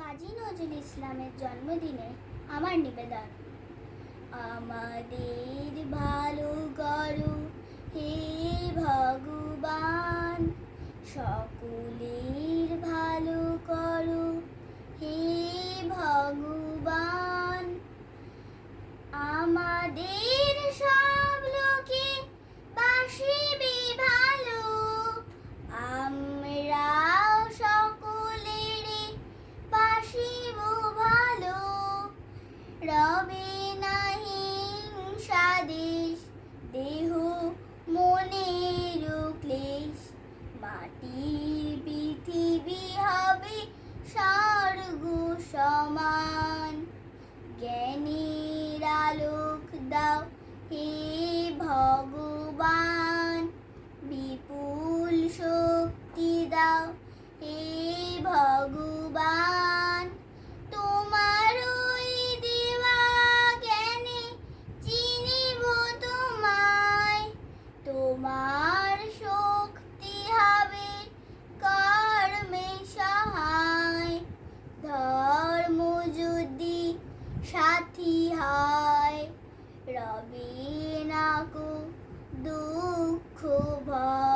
কাজী নজরুল ইসলামের জন্মদিনে আমার নিবেদন। আমাদের ভালো করো হে ভগবান, সকলের ভালো করো হে ভগবান। আমাদের সব লোকে বাসিবে ভালো, আমরাও সকলের বাসিব ভালো। রবে না হিংসা দেশ, দেহ মনের ক্লেশ। মাটির পৃথিবী হবে স্বর্গ সমান। জ্ঞানের আলোক দাও হে ভগবান, বিপুল শক্তি দাও হে ভগবান। তোমার ওই দেওয়া জ্ঞানে চিনিব তোমায়, তোমার শক্তি হবে কর্মে সহায়। ধর্ম যদি সাথী হয়, রবে না কো দুঃখ ভয়।